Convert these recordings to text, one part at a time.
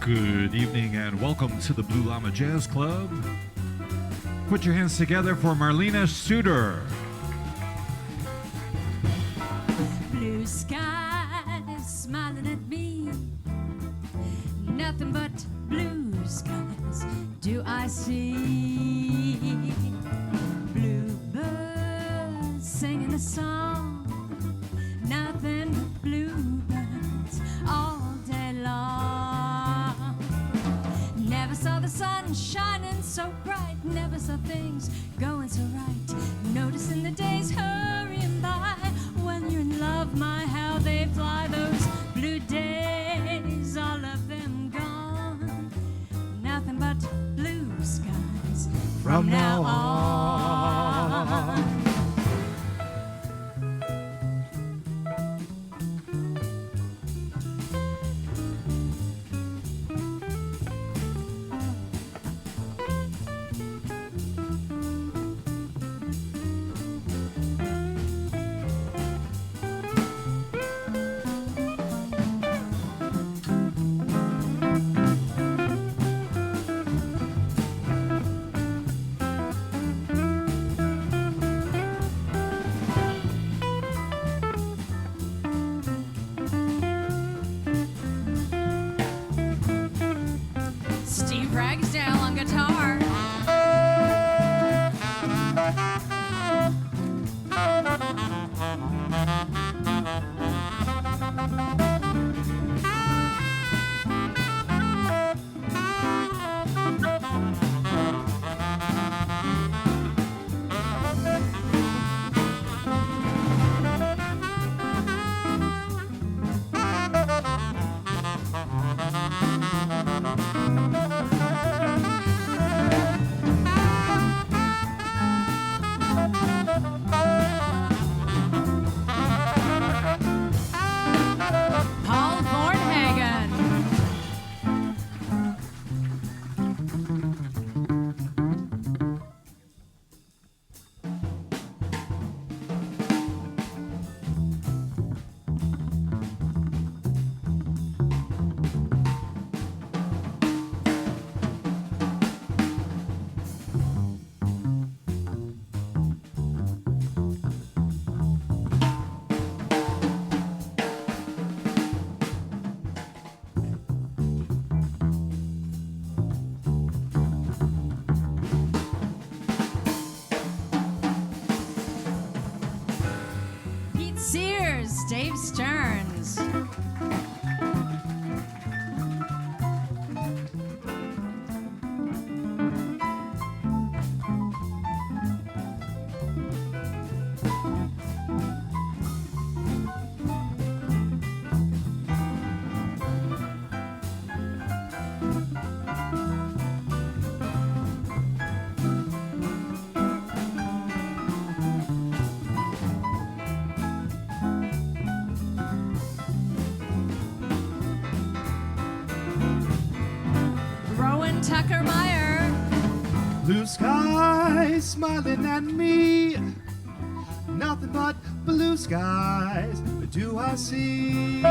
Good evening and welcome to the Blue Llama Jazz Club. Put your hands together for Marlena Suter. Blue skies smiling at me, nothing but blue skies do I see. Bluebirds singing a song, nothing but bluebirds all day long. Never saw the sun shining so bright, never saw things going so right, noticing the days hurrying by. When you're in love, my how they fly, those blue days, all of them gone. Nothing but blue skies from now on. Ragsdale on guitar. Dave Stearns. Blue skies smiling at me, nothing but blue skies do I see.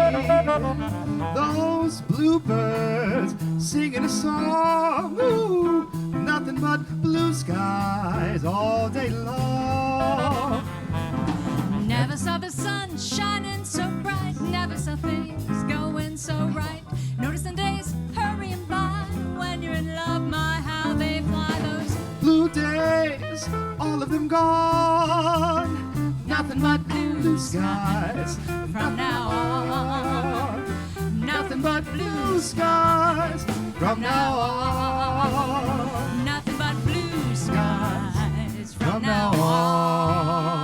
Those bluebirds singing a song, ooh, nothing but blue skies all day long. Never saw the sun shining so bright, never saw things going so right, noticing days hurrying by. When you're in love, my how they fly, those blue days, all of them gone. Nothing but blue skies from now on. Nothing but blue skies from now on. Nothing but blue skies from now on.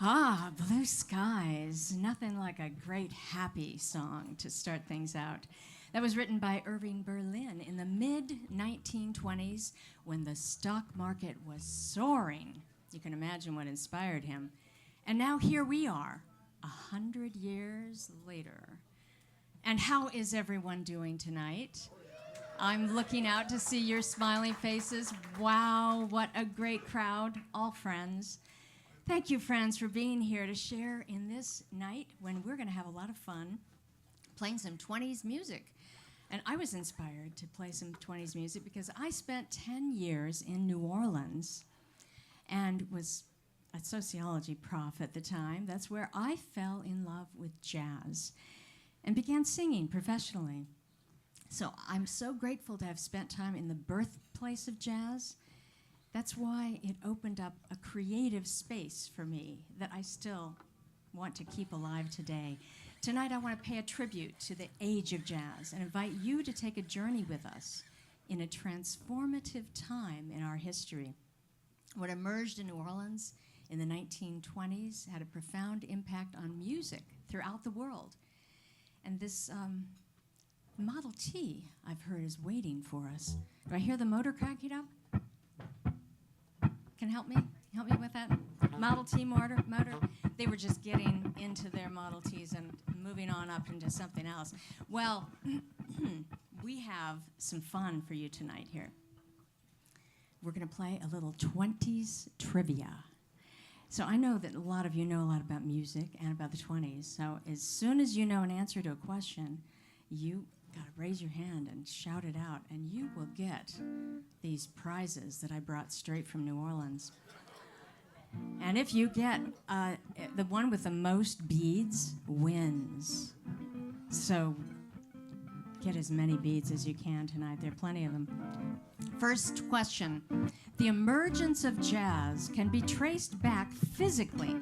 Ah, Blue Skies. Nothing like a great happy song to start things out. That was written by Irving Berlin in the mid-1920s when the stock market was soaring. You can imagine what inspired him. And now here we are, 100 years later. And how is everyone doing tonight? I'm looking out to see your smiling faces. Wow, what a great crowd, all friends. Thank you, friends, for being here to share in this night when we're going to have a lot of fun playing some 20s music. And I was inspired to play some 20s music because I spent 10 years in New Orleans and was a sociology prof at the time. That's where I fell in love with jazz and began singing professionally. So I'm so grateful to have spent time in the birthplace of jazz. That's why it opened up a creative space for me that I still want to keep alive today. Tonight I want to pay a tribute to the age of jazz and invite you to take a journey with us in a transformative time in our history. What emerged in New Orleans in the 1920s had a profound impact on music throughout the world. And this Model T, I've heard, is waiting for us. Do I hear the motor cranking up? Can help me? Help me with that? Model T motor? They were just getting into their Model Ts and moving on up into something else. Well, we have some fun for you tonight here. We're going to play a little 20s trivia. So I know that a lot of you know a lot about music and about the 20s. So as soon as you know an answer to a question, you got to raise your hand and shout it out, and you will get these prizes that I brought straight from New Orleans. And if you get the one with the most beads wins. So get as many beads as you can tonight. There are plenty of them. First question. The emergence of jazz can be traced back physically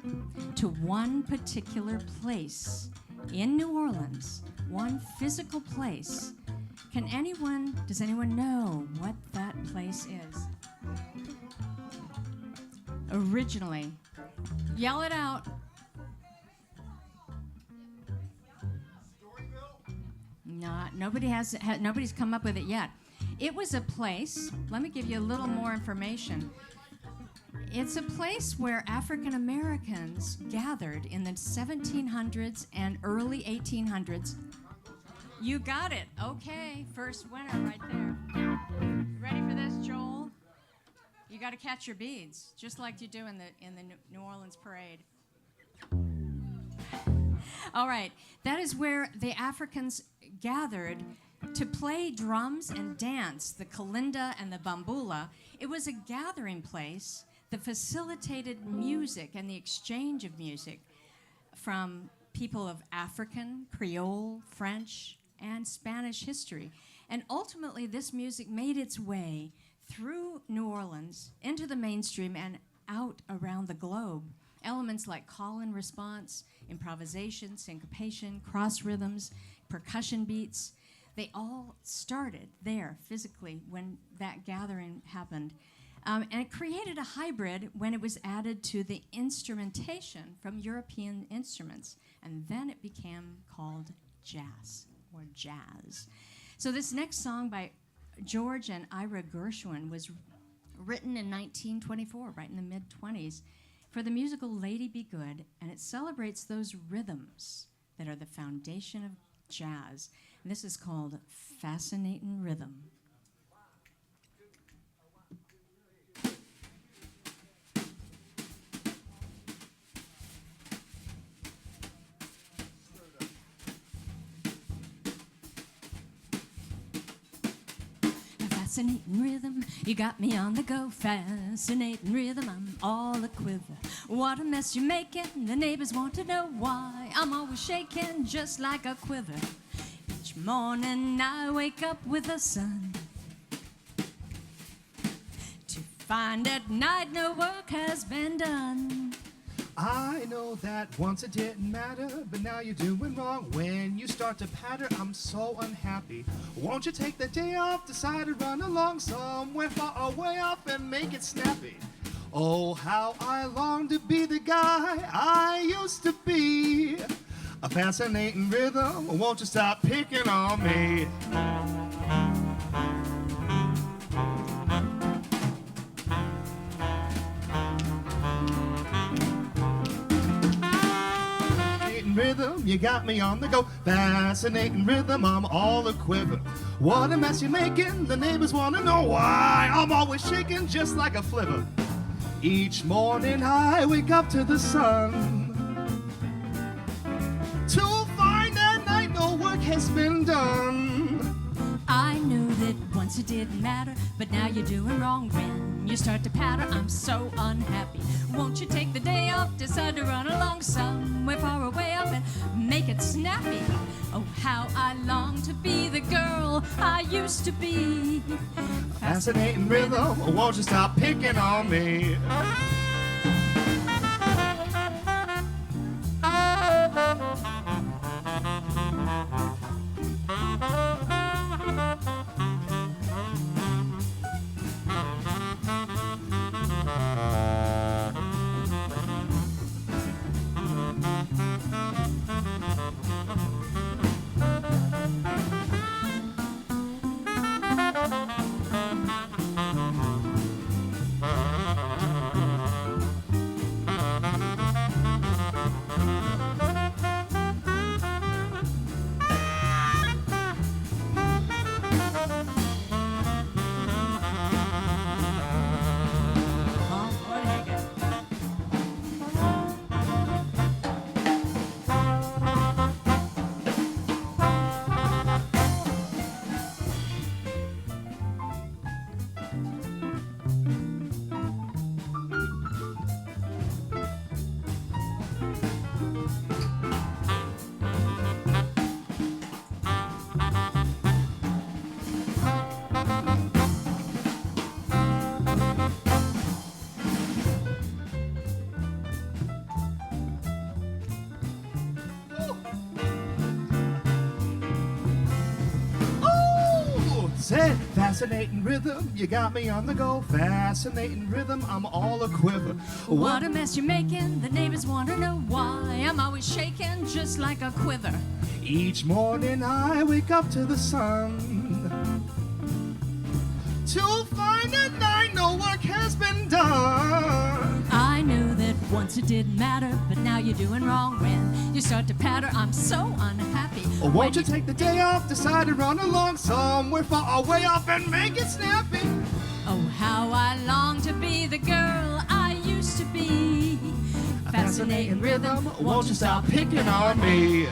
to one particular place in New Orleans, one physical place. Does anyone know what that place is? Originally, yell it out. Nobody's come up with it yet. It was a place, let me give you a little more information. It's a place where African Americans gathered in the 1700s and early 1800s. You got it. Okay, first winner right there. Ready for this, Joel? You got to catch your beads, just like you do in the New Orleans parade. All right, that is where the Africans gathered to play drums and dance, the kalinda and the bambula. It was a gathering place that facilitated music and the exchange of music from people of African, Creole, French, and Spanish history. And ultimately, this music made its way through New Orleans into the mainstream and out around the globe. Elements like call and response, improvisation, syncopation, cross rhythms, percussion beats, they all started there physically when that gathering happened. And it created a hybrid when it was added to the instrumentation from European instruments. And then it became called jazz, or jazz. So this next song by George and Ira Gershwin was written in 1924, right in the mid-20s, for the musical Lady Be Good, and it celebrates those rhythms that are the foundation of jazz. And this is called Fascinatin' Rhythm. Fascinating rhythm, you got me on the go. Fascinating rhythm, I'm all a quiver. What a mess you're making, the neighbors want to know why. I'm always shaking just like a quiver. Each morning I wake up with the sun, to find at night no work has been done. I know that once it didn't matter, but now you're doing wrong. When you start to patter, I'm so unhappy. Won't you take the day off, decide to run along somewhere far away off and make it snappy? Oh, how I long to be the guy I used to be. A fascinating rhythm, won't you stop picking on me? Rhythm, you got me on the go. Fascinating rhythm, I'm all a quiver. What a mess you're making, the neighbors wanna know why. I'm always shaking just like a flivver. Each morning I wake up to the sun, to find at night no work has been done. I knew that once it didn't matter, but now you're doing wrong when you start to patter. I'm so unhappy. Won't you take the day off, decide to run along somewhere far away up and make it snappy? Oh, how I long to be the girl I used to be. Fascinating rhythm, won't you stop picking on me? Say, fascinating rhythm, you got me on the go. Fascinating rhythm, I'm all a quiver. What a mess you're making, the neighbors want to know why. I'm always shaking just like a quiver. Each morning I wake up to the sun, to find at night no work has been done. I knew that once it didn't matter, but now you're doing wrong when you start to patter. I'm so unhappy. Or won't you take the day off, decide to run along somewhere far away off and make it snappy? Oh, how I long to be the girl I used to be. Fascinating rhythm, won't you stop picking on me?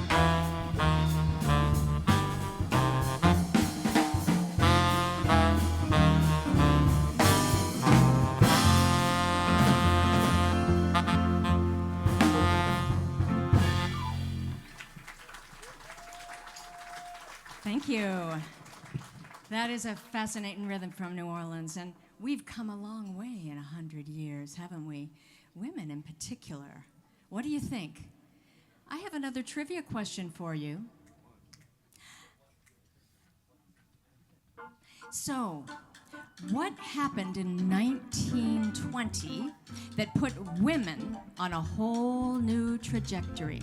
Thank you. That is a fascinating rhythm from New Orleans, and we've come a long way in 100 years, haven't we? Women in particular. What do you think? I have another trivia question for you. So, what happened in 1920 that put women on a whole new trajectory?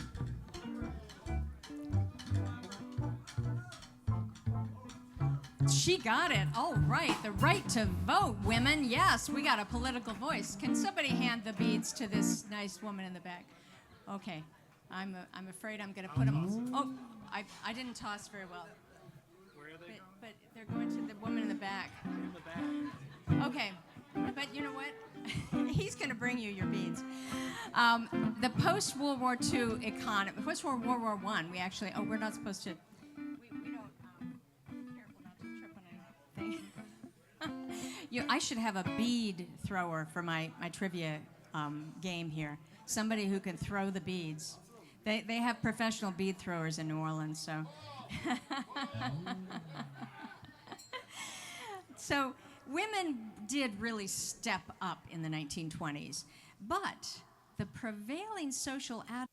She got it. Oh, right. The right to vote, women. Yes, we got a political voice. Can somebody hand the beads to this nice woman in the back? Okay. I'm afraid I'm going to put them... Oh, I didn't toss very well. Where are they going? But they're going to the woman in the back. In the back. Okay. But you know what? He's going to bring you your beads. The post-World War II economy... Post-World War I, we actually... Oh, we're not supposed to... We don't... careful not to trip on anything. I should have a bead thrower for my trivia game here. Somebody who can throw the beads. They have professional bead throwers in New Orleans, so... So women did really step up in the 1920s, but the prevailing social attitude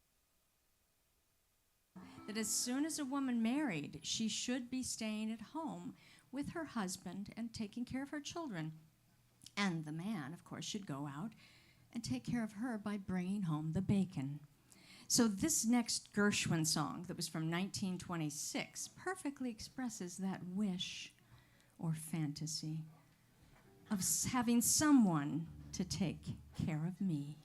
that as soon as a woman married, she should be staying at home with her husband and taking care of her children. And the man, of course, should go out and take care of her by bringing home the bacon. So this next Gershwin song that was from 1926 perfectly expresses that wish or fantasy of having someone to take care of me.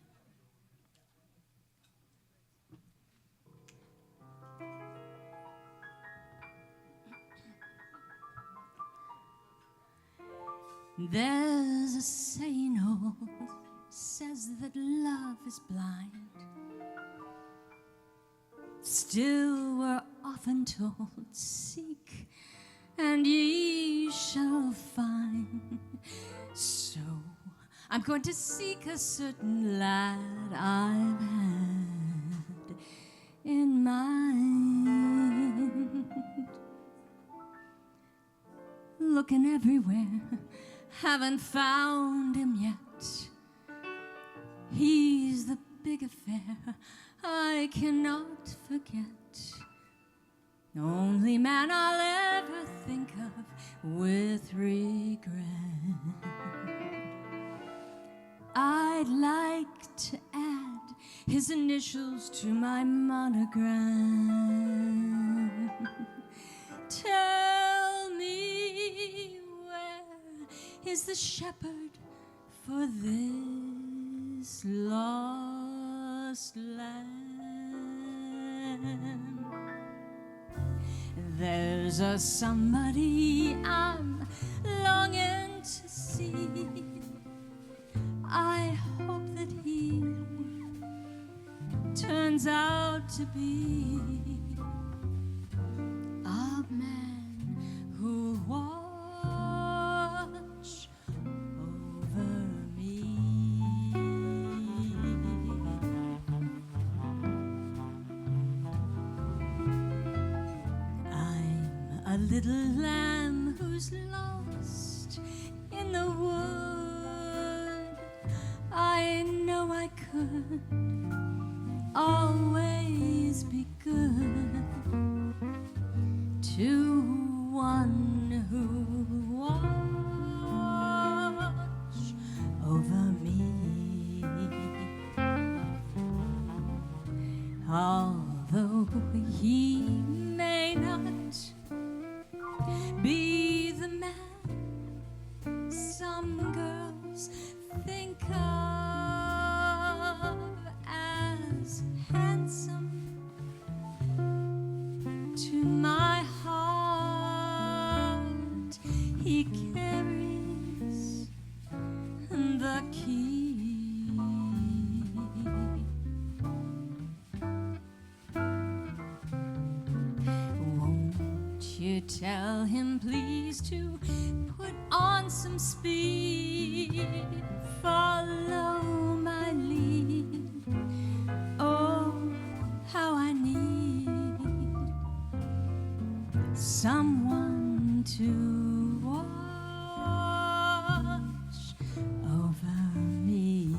There's a saying old says that love is blind. Still we're often told, seek and ye shall find. So I'm going to seek a certain lad I've had in mind. Looking everywhere, haven't found him yet. He's the big affair I cannot forget. Only man I'll ever think of with regret. I'd like to add his initials to my monogram. Tell me, where is the shepherd for this lost lamb? There's a somebody I'm longing to see. I hope that he turns out to be a man who'll watch over me. I'm a little lamb who's lost in the wood. I know I could always be good to one who watch over me. Although he may not be the man some girls think of as handsome, to my heart he carries the key. Won't you tell him please to put on some speed, follow my lead. Oh, how I need someone to watch over me.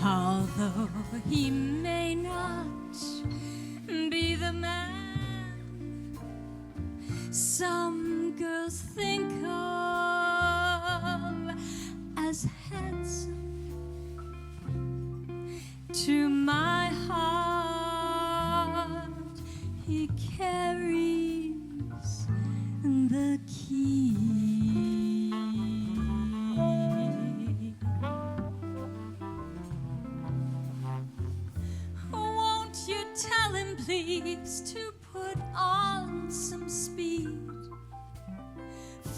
Although he may not be the man some girls think of as handsome, to my heart he carries the key. You tell him please to put on some speed,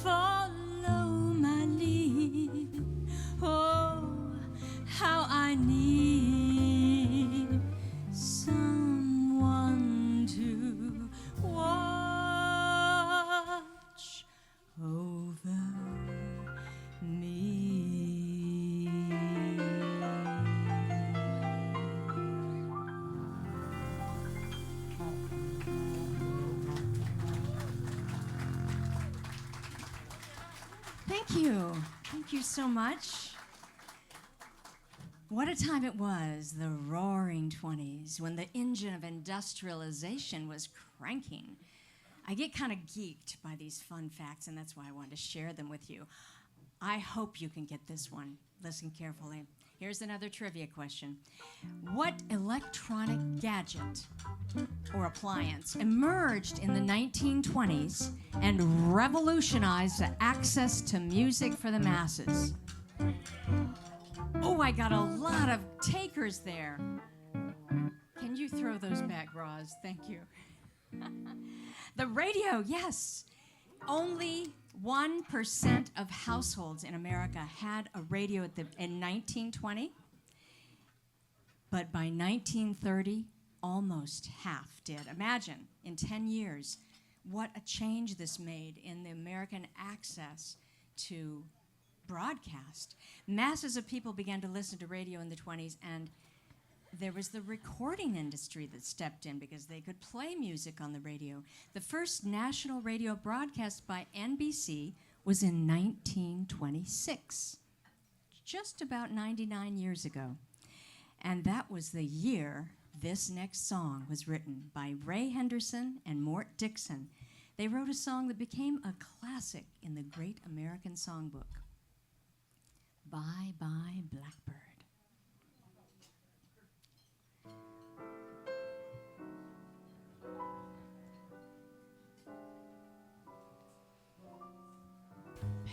follow my lead. Oh, how I need someone to Thank you. Thank you so much. What a time it was, the roaring 20s, when the engine of industrialization was cranking. I get kind of geeked by these fun facts, and that's why I wanted to share them with you. I hope you can get this one. Listen carefully. Here's another trivia question. What electronic gadget or appliance emerged in the 1920s and revolutionized the access to music for the masses? Oh, I got a lot of takers there. Can you throw those back, Roz? Thank you. The radio, yes. Only 1% of households in America had a radio in 1920. But by 1930, almost half did. Imagine, in 10 years, what a change this made in the American access to broadcast. Masses of people began to listen to radio in the 20s, and there was the recording industry that stepped in because they could play music on the radio. The first national radio broadcast by NBC was in 1926, just about 99 years ago. And that was the year this next song was written by Ray Henderson and Mort Dixon. They wrote a song that became a classic in the Great American Songbook. Bye Bye Blackbird.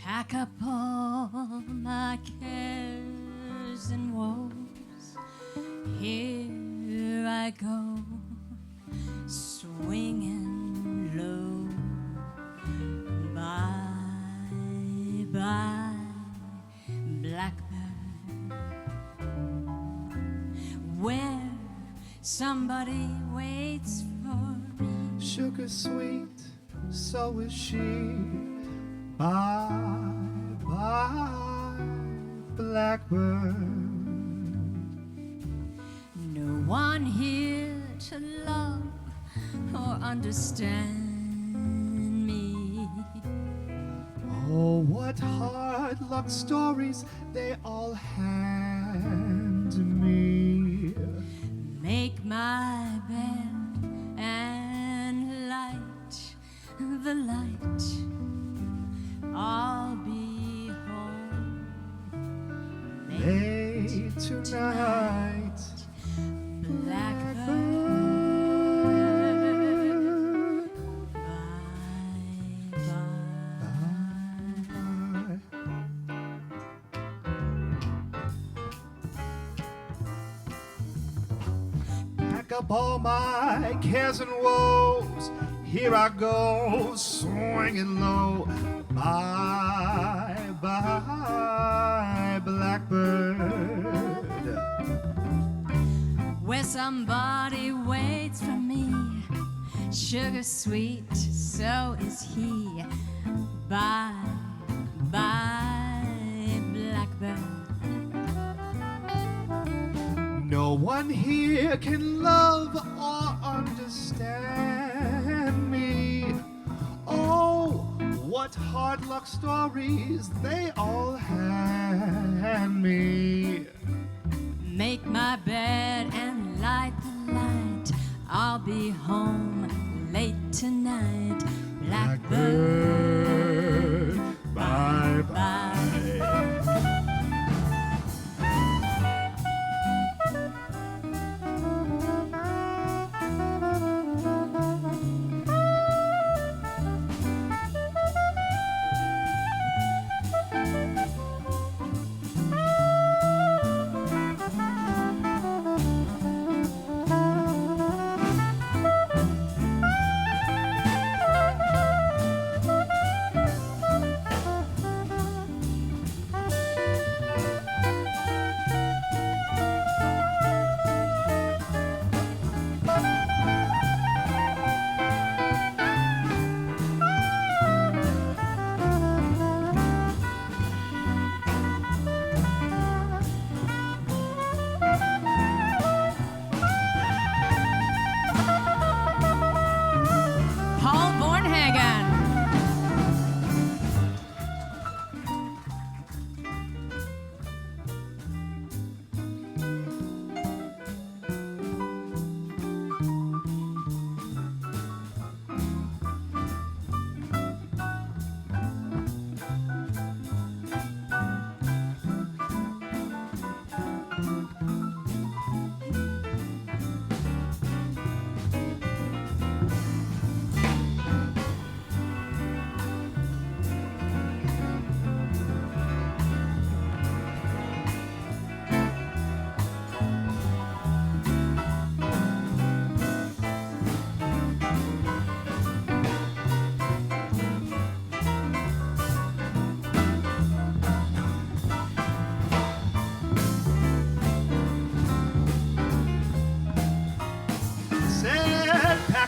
Pack up all my cares and woes. Here I go, swinging low. Bye, bye, blackbird. Where somebody waits for me. Sugar sweet, so is she. Bye, bye, blackbird. No one here to love or understand me. Oh, what hard luck stories they all hand me. Make my bed and light the light. I'll be home late tonight. Blackbird, bye, bye. Pack up all my cares and woes. Here I go, swinging low. Bye, bye, blackbird. Where somebody waits for me, sugar sweet, so is he. Bye, bye, blackbird. No one here can love or understand me. Oh, what hard luck stories they all hand me. Make my bed and light the light. I'll be home late tonight. Blackbird, bye bye.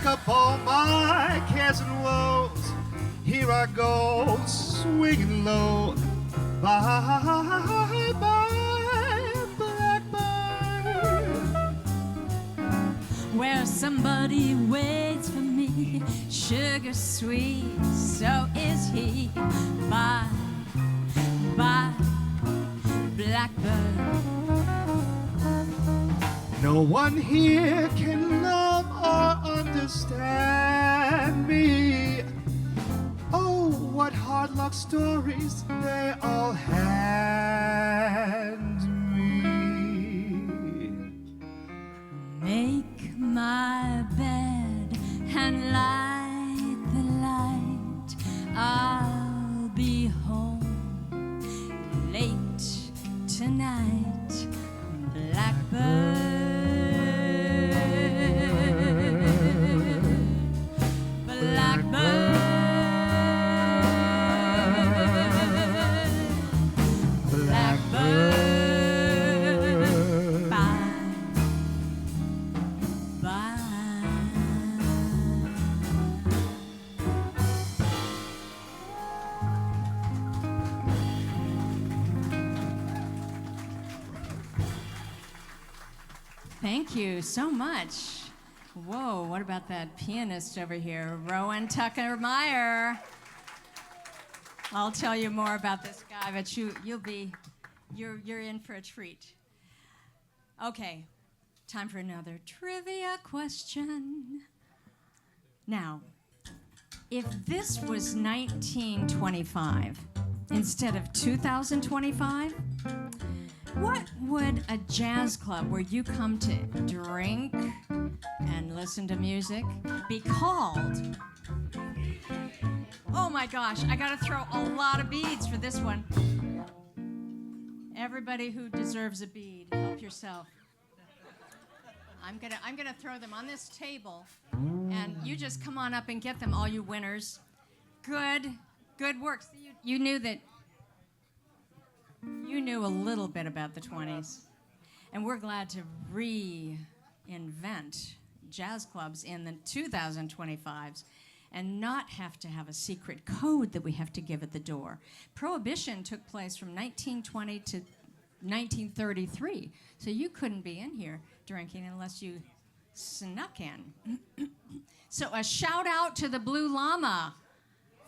up all my cares and woes. Here I go, swinging low. Bye, bye, blackbird. Where somebody waits for me, sugar sweet, so is he. Bye, bye, blackbird. No one here can love or understand me. Oh, what hard luck stories they all hand me. Make my bed and light the light. I'll be home late tonight, blackbird. Thank you so much. Whoa, what about that pianist over here, Rowan Tucker-Meyer? I'll tell you more about this guy, but you're in for a treat. Okay, time for another trivia question. Now, if this was 1925 instead of 2025, what would a jazz club where you come to drink and listen to music be called? Oh my gosh, I gotta throw a lot of beads for this one. Everybody who deserves a bead, help yourself. I'm gonna throw them on this table, and you just come on up and get them, all you winners. Good work. So you knew that. You knew a little bit about the 20s, and we're glad to reinvent jazz clubs in the 2025s and not have to have a secret code that we have to give at the door. Prohibition took place from 1920 to 1933, so you couldn't be in here drinking unless you snuck in. So a shout out to the Blue Llama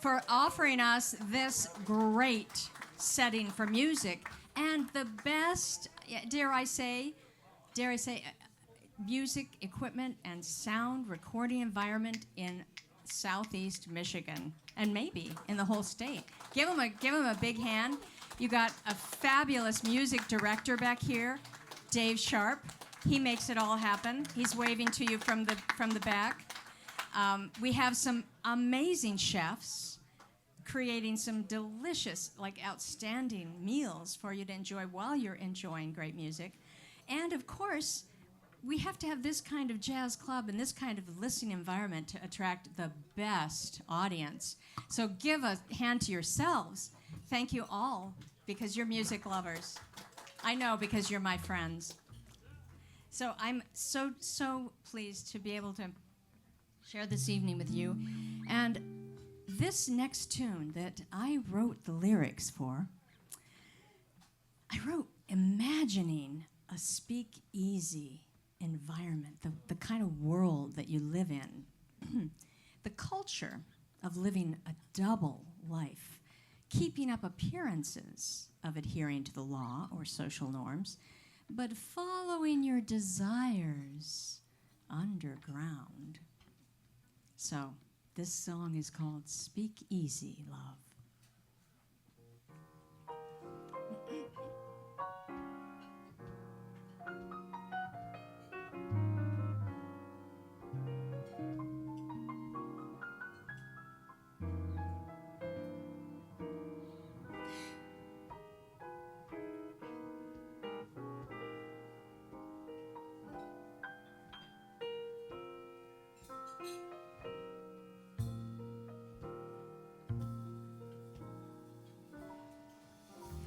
for offering us this great setting for music and the best, dare I say, music equipment and sound recording environment in Southeast Michigan and maybe in the whole state. Give them a big hand. You got a fabulous music director back here, Dave Sharp. He makes it all happen. He's waving to you from the back. We have some amazing chefs creating some delicious, outstanding meals for you to enjoy while you're enjoying great music. And of course, we have to have this kind of jazz club and this kind of listening environment to attract the best audience. So give a hand to yourselves. Thank you all, because you're music lovers. I know, because you're my friends. So I'm so pleased to be able to share this evening with you. And this next tune that I wrote the lyrics for, I wrote imagining a speakeasy environment, the kind of world that you live in. The culture of living a double life, keeping up appearances of adhering to the law or social norms, but following your desires underground. So, this song is called Speak Easy, Love.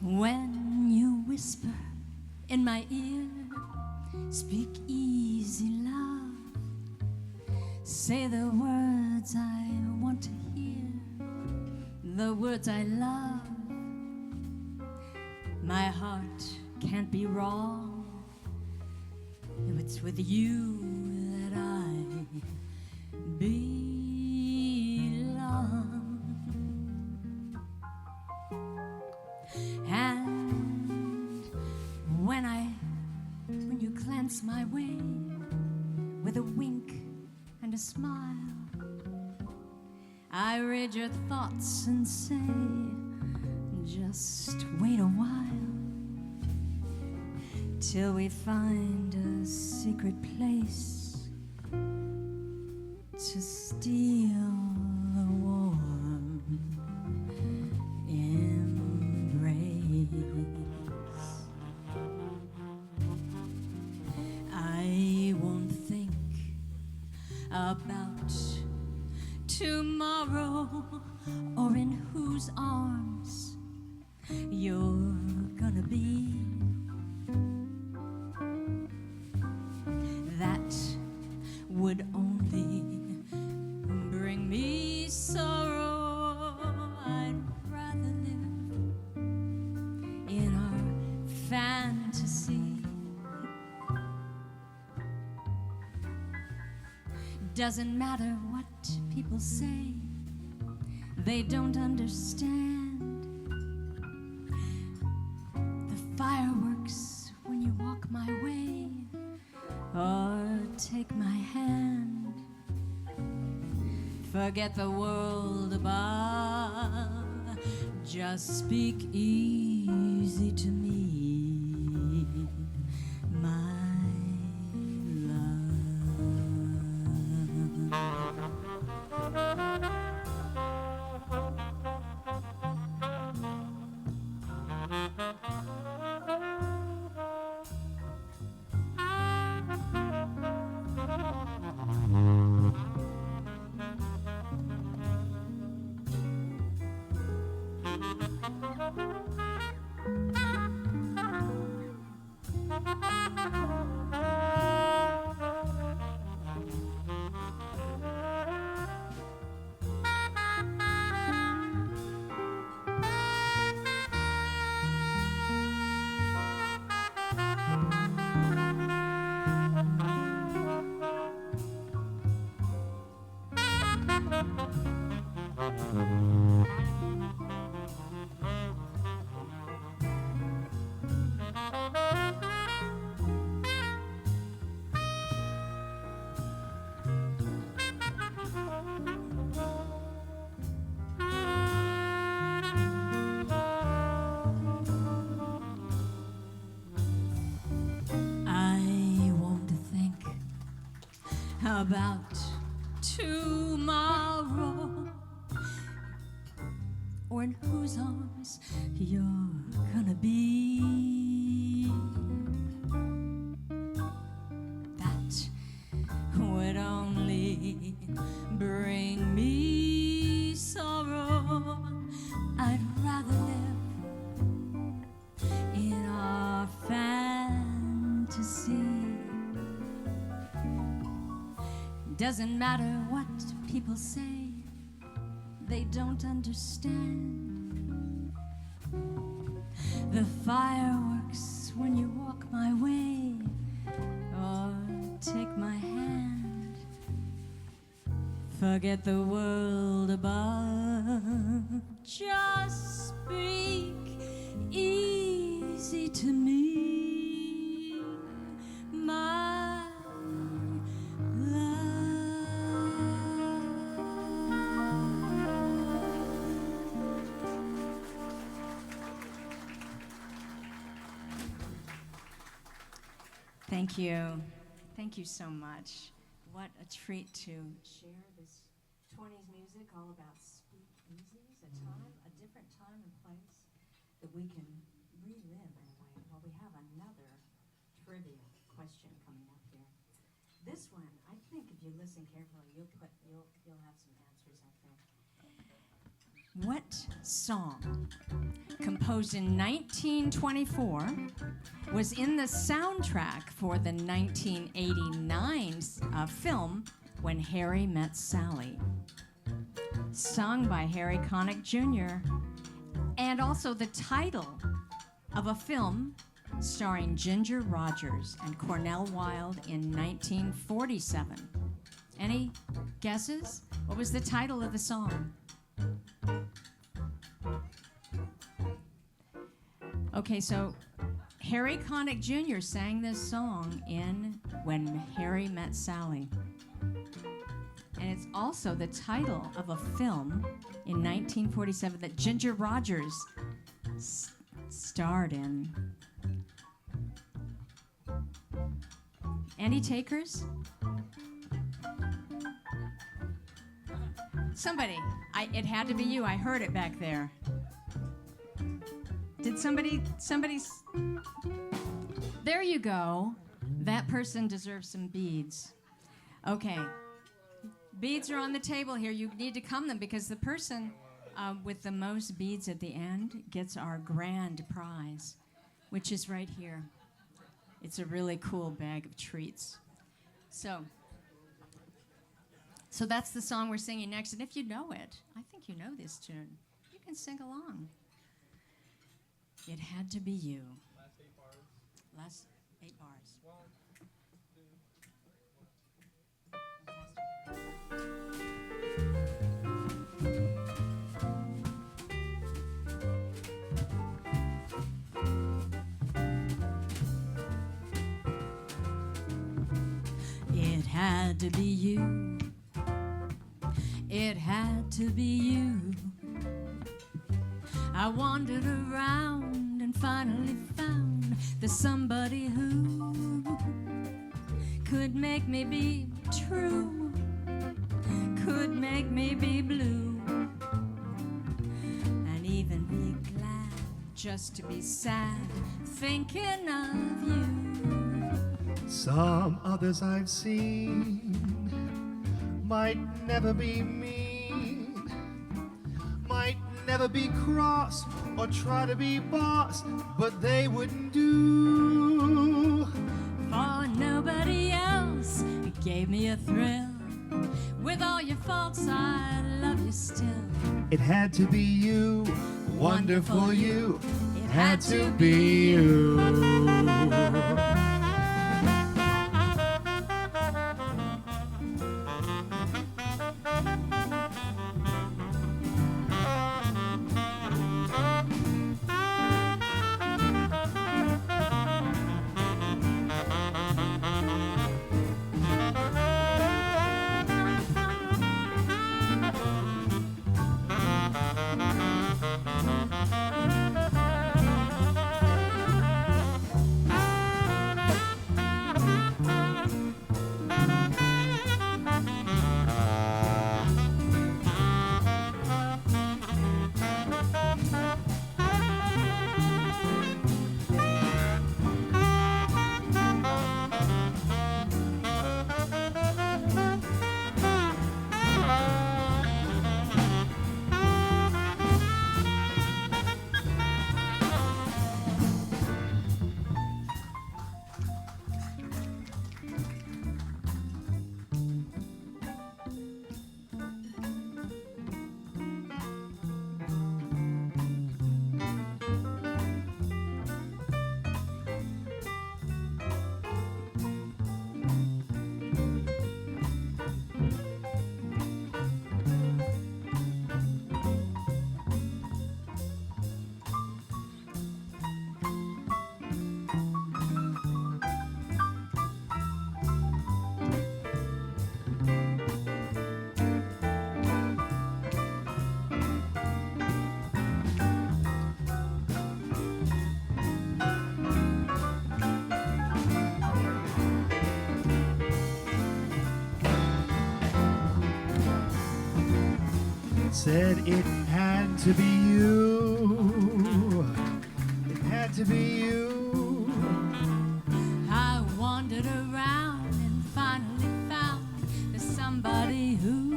When you whisper in my ear, speak easy, love, Say the words I want to hear, the words I love. My heart can't be wrong if it's with you that I belong. And when you glance my way with a wink and a smile, I read your thoughts and say, just wait a while till we find a secret place to steal a warm embrace. I won't think about tomorrow or in whose arms you're gonna be. That would only bring me sorrow. I'd rather live in our fantasy. Doesn't matter what people say, they don't understand the fireworks when you walk my way or take my hand. Forget the world above, just speak easy to me, my about tomorrow or in whose arms you're gonna be. That would only bring me sorrow. I'd rather live in our fantasy. Doesn't matter what people say, they don't understand the fireworks when you walk my way or take my hand. Forget the world above, just speak easy to me, my love. Thank you. Thank you so much. What a treat to share this 20s music all about speakeasies, a different time and place that we can relive in a way. Well, we have another trivia question coming up here. This one, I think if you listen carefully, you'll have some answers up there. What song, composed in 1924, was in the soundtrack for the 1989 film When Harry Met Sally, sung by Harry Connick Jr., and also the title of a film starring Ginger Rogers and Cornell Wilde in 1947. Any guesses? What was the title of the song? Okay, so Harry Connick Jr. sang this song in When Harry Met Sally. And it's also the title of a film in 1947 that Ginger Rogers starred in. Any takers? Somebody. It had to be you. I heard it back there. Did somebody? There you go. That person deserves some beads. Okay. Beads are on the table here. You need to come them because the person with the most beads at the end gets our grand prize, which is right here. It's a really cool bag of treats. So that's the song we're singing next. And if you know it, I think you know this tune, you can sing along. It had to be you. Last 8 bars. It had to be you. It had to be you. I wandered around and finally found the somebody who could make me be true, could make me be blue, and even be glad just to be sad thinking of you. Some others I've seen might never be mean, might never be cross or try to be boss, but they wouldn't do for nobody else. It gave me a thrill. With all your faults, I love you still. It had to be you, wonderful you. It had to be you. Said it had to be you. It had to be you. I wandered around and finally found the somebody who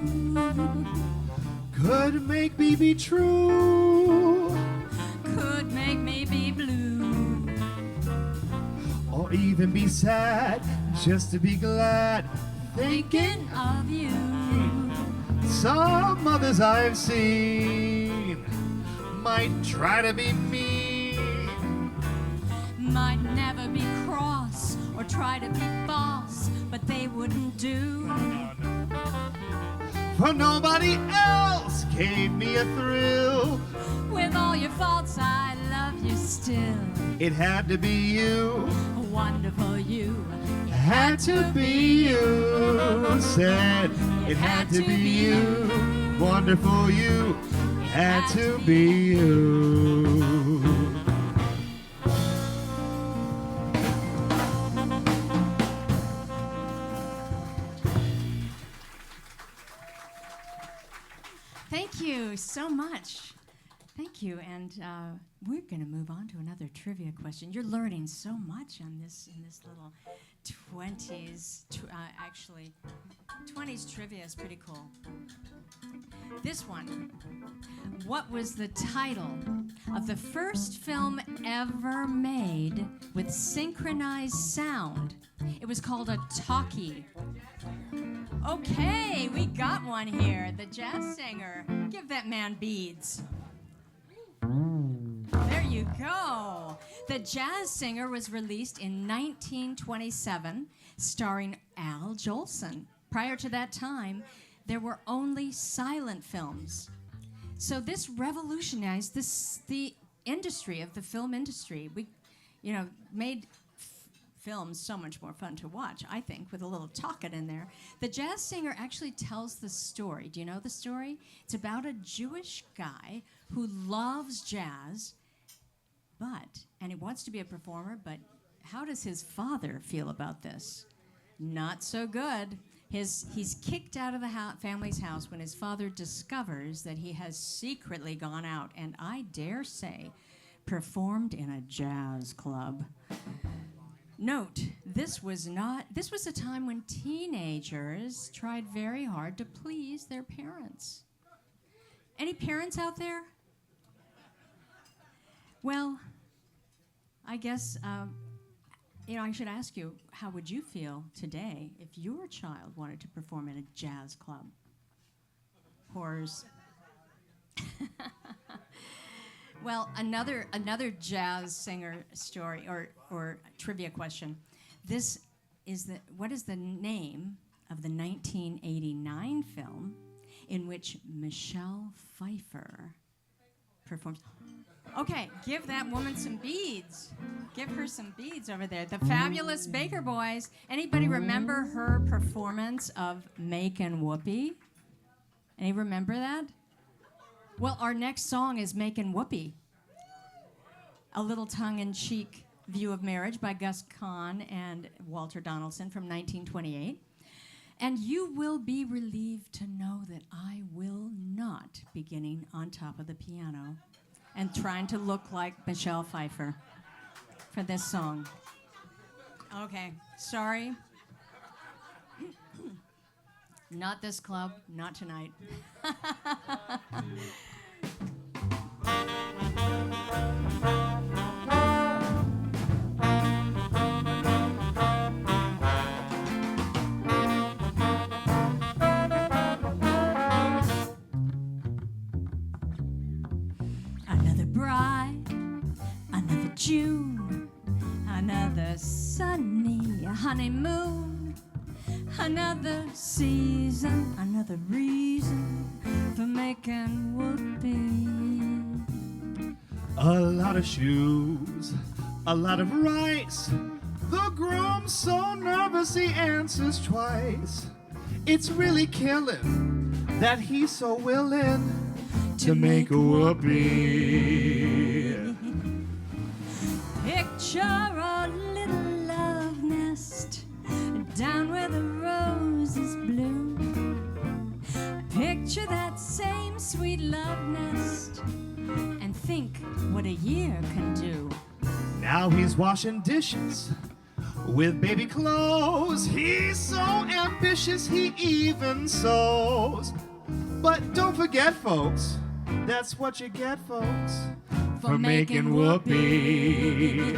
Could make me be true, could make me be blue, or even be sad just to be glad thinking of you. Some others I've seen might try to be mean, Might never be cross or try to be boss, but they wouldn't do. for nobody else gave me a thrill. With all your faults, I love you still. It had to be you, Wonderful you. had to be you. Said it had to be you, wonderful you, had to be you. Thank you so much. Thank you, and we're going to move on to another trivia question. You're learning so much on this in this little 20s. Actually, 20s trivia is pretty cool. This one. What was the title of the first film ever made with synchronized sound? It was called a talkie. Okay, we got one here. The jazz singer. Give that man beads. There you go. The Jazz Singer was released in 1927, starring Al Jolson. Prior to that time, there were only silent films. So this revolutionized the industry of the film industry. We, made films so much more fun to watch, I think, with a little talking in there. The Jazz Singer actually tells the story. Do you know the story? It's about a Jewish guy who loves jazz, and he wants to be a performer, but how does his father feel about this? Not so good. He's kicked out of the family's house when his father discovers that he has secretly gone out, and I dare say, performed in a jazz club. Note, this was a time when teenagers tried very hard to please their parents. Any parents out there? Well, I guess, I should ask you, how would you feel today if your child wanted to perform in a jazz club? Horrors. Well, another jazz singer story or trivia question. What is the name of the 1989 film in which Michelle Pfeiffer performs? Okay, give that woman some beads. Give her some beads over there. The Fabulous Baker Boys. Anybody remember her performance of Makin' Whoopee? Any remember that? Well, our next song is Makin' Whoopee. A little tongue-in-cheek view of marriage by Gus Kahn and Walter Donaldson from 1928. And you will be relieved to know that I will not be beginning on top of the piano and trying to look like Michelle Pfeiffer for this song. Okay, sorry. Not this club, not tonight. Another bride, another June, another sunny honeymoon, another season, another reason for making whoopee. A lot of shoes, a lot of rice. The groom's so nervous he answers twice. It's really killing that he's so willing to make a whoopee. Picture a little love nest down where the roses bloom. Picture that same sweet love nest and think what a year can do. Now he's washing dishes with baby clothes. He's so ambitious he even sews. But don't forget, folks, that's what you get, folks, for making whoopee.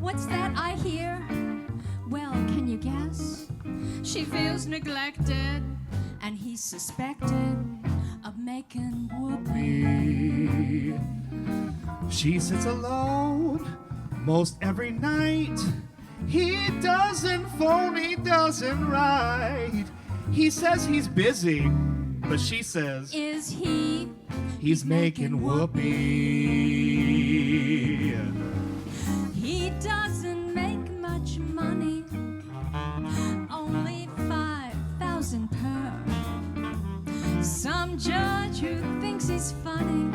What's that I hear? Well, can you guess? She feels neglected, and he's suspected of making whoopee. She sits alone most every night. He doesn't phone, he doesn't write. He says he's busy, but she says Is he? he's making whoopee. He doesn't make much money, only 5,000 per. Some judge who thinks he's funny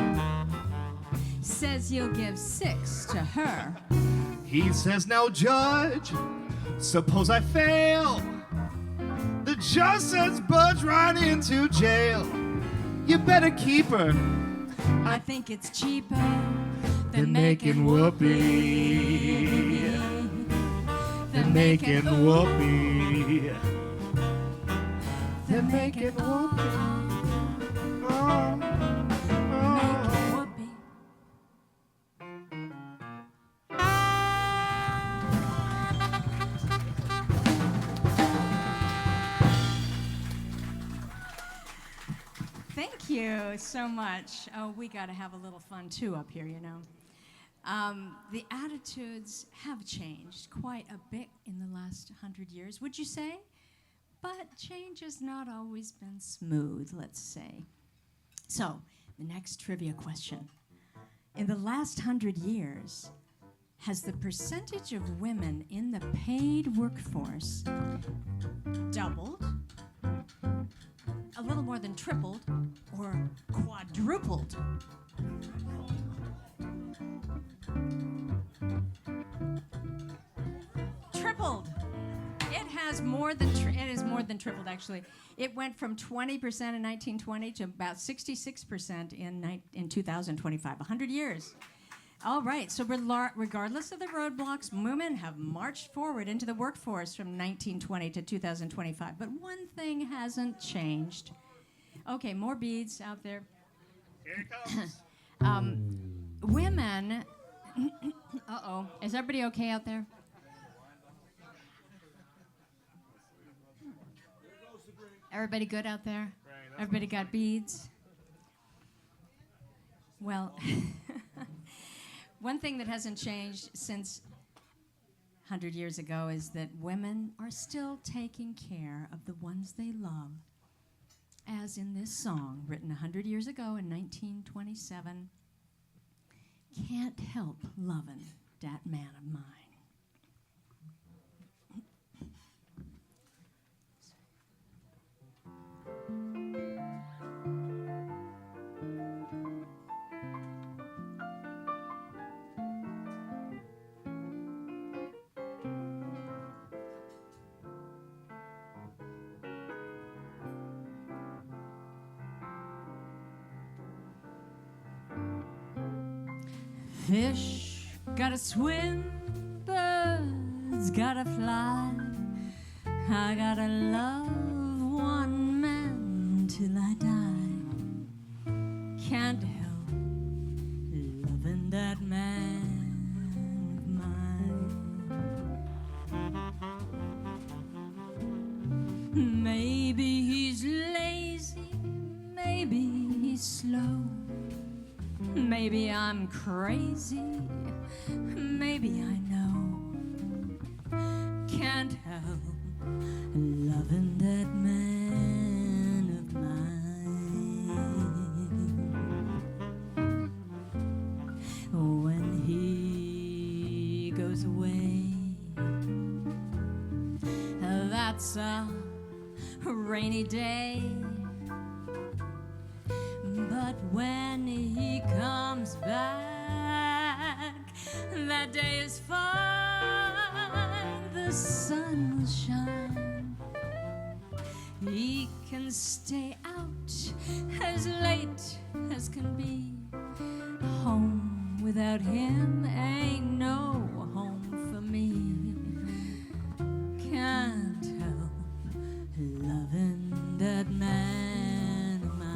says he'll give 6 to her. He says, now judge, suppose I fail. The judge says, budge right into jail. You better keep her. I think it's cheaper Than making whoopee. Than making whoopee. Than making whoopee. Oh, Making whoopee. Thank you so much. Oh, we got to have a little fun too up here, you know. The attitudes have changed quite a bit in the last 100 years, would you say? But change has not always been smooth, let's say. So, the next trivia question. In the last 100 years, has the percentage of women in the paid workforce doubled, a little more than tripled, or quadrupled? Tripled. It has more than it is more than tripled, actually. It went from 20% in 1920 to about 66% in 2025. 100 years. All right. So regardless of the roadblocks, women have marched forward into the workforce from 1920 to 2025. But one thing hasn't changed. Okay, more beads out there. here it comes. Women. Uh-oh. Is everybody okay out there? Everybody good out there? Everybody got beads? Well, one thing that hasn't changed since 100 years ago is that women are still taking care of the ones they love. As in this song, written 100 years ago in 1927, can't help loving that man of mine. Fish gotta swim, birds gotta fly. I gotta love one man till I die. Can't help loving that man of mine. Maybe he's lazy, maybe he's slow. Maybe I'm crazy, maybe I know. Can't help loving that man of mine. When he goes away, that's a rainy day. But when he comes back, that day is fine. The sun will shine. He can stay out as late as can be. Home without him ain't no home for me. Can't help loving that man of mine.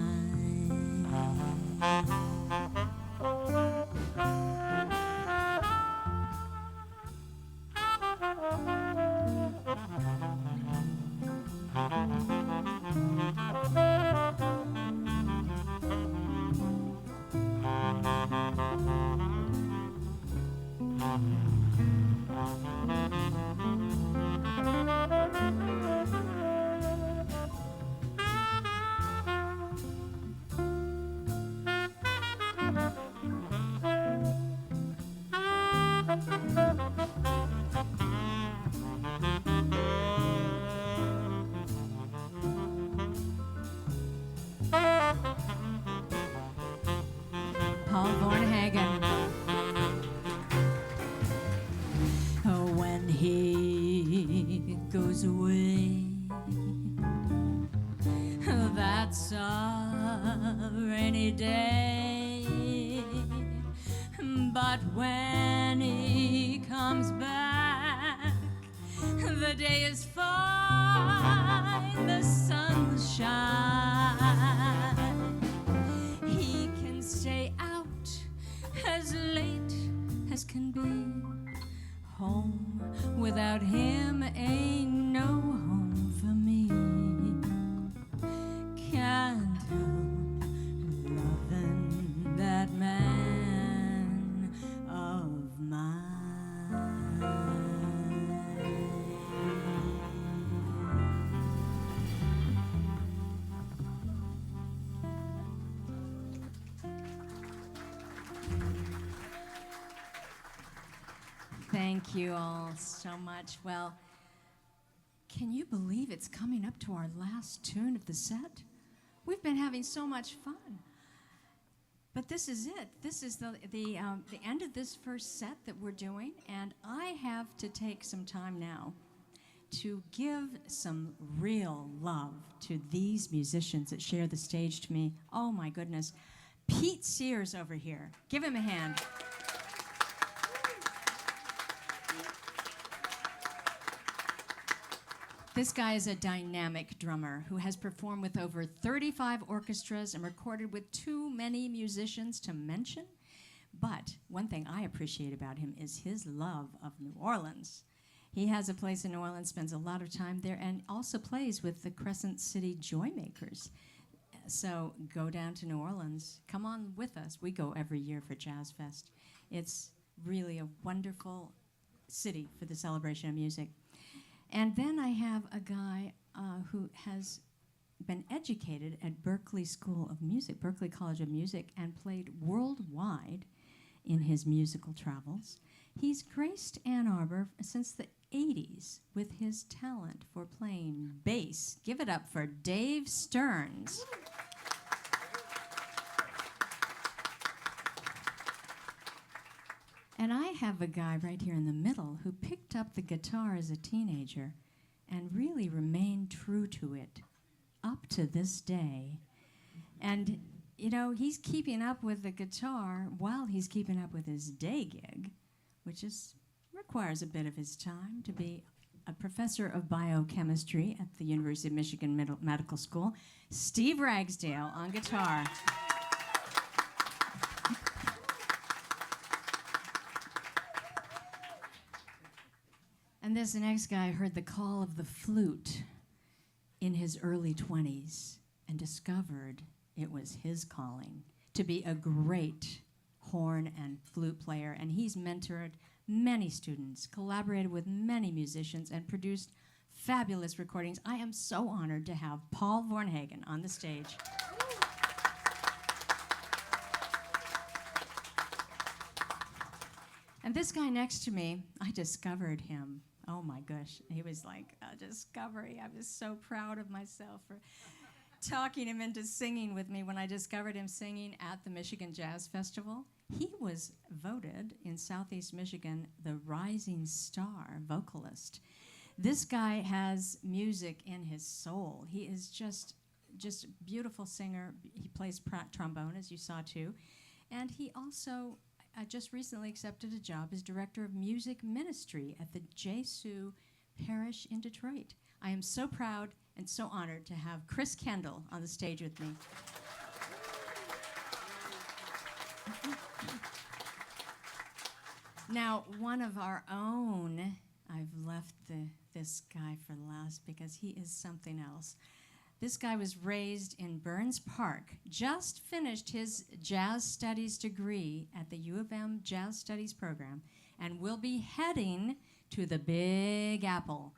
miles away. That's a rainy day, but when he comes back, the day is fine, the sun will shine. He can stay out as late as can be. Home without him ain't no home for me. Can't help loving that man of mine. Thank you all so much. Well, can you believe it's coming up to our last tune of the set? We've been having so much fun. But this is it. This is the end of this first set that we're doing, and I have to take some time now to give some real love to these musicians that share the stage to me. Oh my goodness. Pete Sears over here. Give him a hand. This guy is a dynamic drummer who has performed with over 35 orchestras and recorded with too many musicians to mention. But one thing I appreciate about him is his love of New Orleans. He has a place in New Orleans, spends a lot of time there, and also plays with the Crescent City Joymakers. So go down to New Orleans. Come on with us. We go every year for Jazz Fest. It's really a wonderful city for the celebration of music. And then I have a guy who has been educated at Berklee School of Music, Berklee College of Music, and played worldwide in his musical travels. He's graced Ann Arbor since the 80s with his talent for playing bass. Give it up for Dave Stearns. And I have a guy right here in the middle who picked up the guitar as a teenager and really remained true to it up to this day. And, you know, he's keeping up with the guitar while he's keeping up with his day gig, which requires a bit of his time to be a professor of biochemistry at the University of Michigan Medical School. Steve Ragsdale on guitar. And this next guy heard the call of the flute in his early 20s and discovered it was his calling to be a great horn and flute player. And he's mentored many students, collaborated with many musicians, and produced fabulous recordings. I am so honored to have Paul Vornhagen on the stage. And this guy next to me, I discovered him. Oh my gosh, he was like a discovery. I was so proud of myself for talking him into singing with me when I discovered him singing at the Michigan Jazz Festival. He was voted in Southeast Michigan the Rising Star vocalist. This guy has music in his soul. He is just a beautiful singer. He plays trombone, as you saw too. And he also just recently accepted a job as director of music ministry at the Jesu Parish in Detroit. I am so proud and so honored to have Chris Kendall on the stage with me. Now, one of our own, I've left this guy for last because he is something else. This guy was raised in Burns Park, just finished his jazz studies degree at the U of M Jazz Studies program, and will be heading to the Big Apple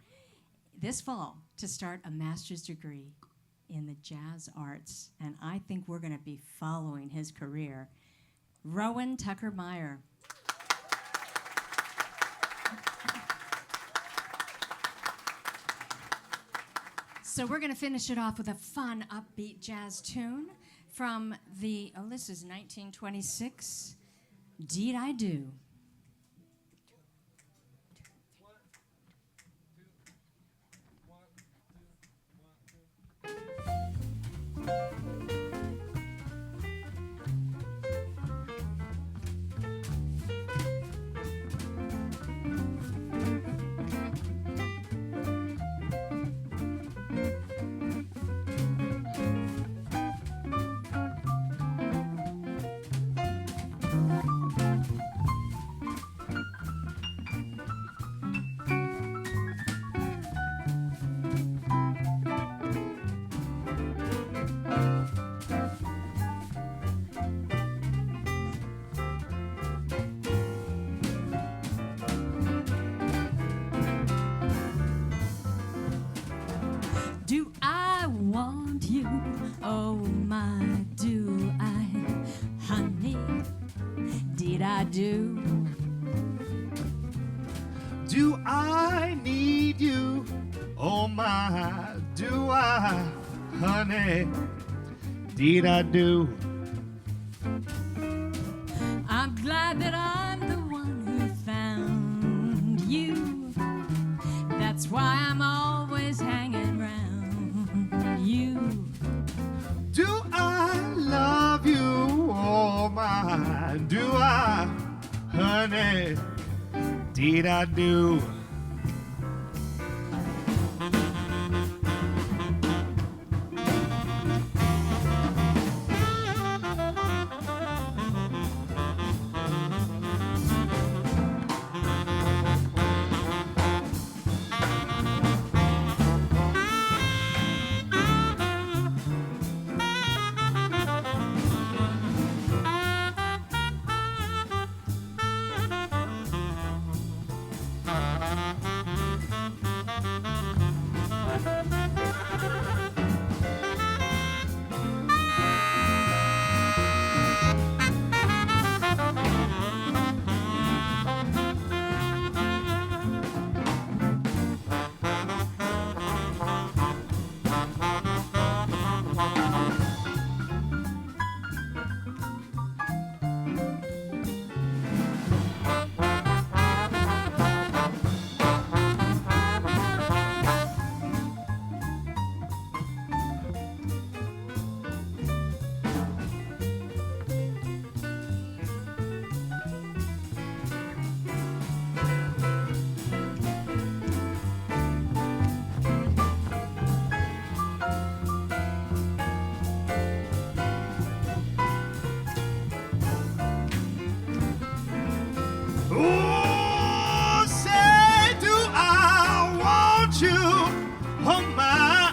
this fall to start a master's degree in the jazz arts. And I think we're going to be following his career. Rowan Tucker Meyer. So we're going to finish it off with a fun, upbeat jazz tune from this is 1926, Deed I Do. Oh my, do I, honey, did I do? Do I need you? Oh my, do I, honey? Did I do? I'm glad that I'm the one who found you. That's why I'm always hanging around you. Do I love you? Oh my, do I, honey? Did I do? Oh, say, do I want you? Oh my,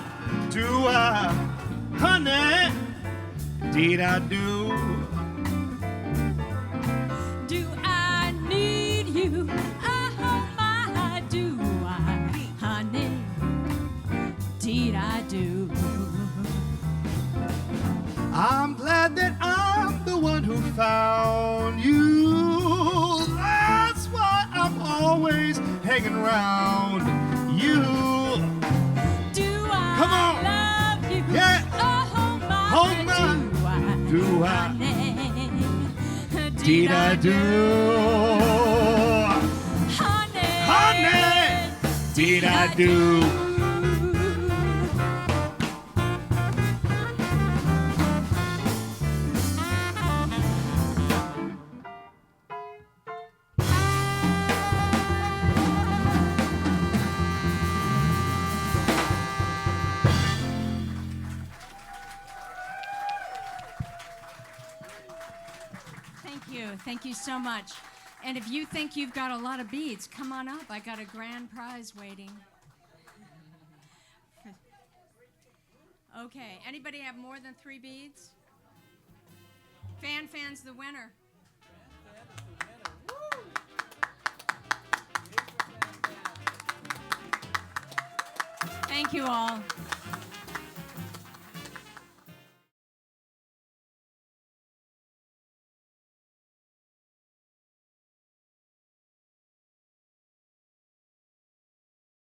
do I, honey? Did I do? Do I need you? Oh my, do I, honey? Did I do? I'm glad that I'm the one who found you. That's why I'm always hanging around you. Do I Come on. love you? Yeah. Oh Oh, my, my. do I, Do I? honey? Did I do? Honey, Honey, did I do? Thank you so much. And if you think you've got a lot of beads, come on up. I got a grand prize waiting. Okay, anybody have more than 3 beads? Fan's the winner. Thank you all.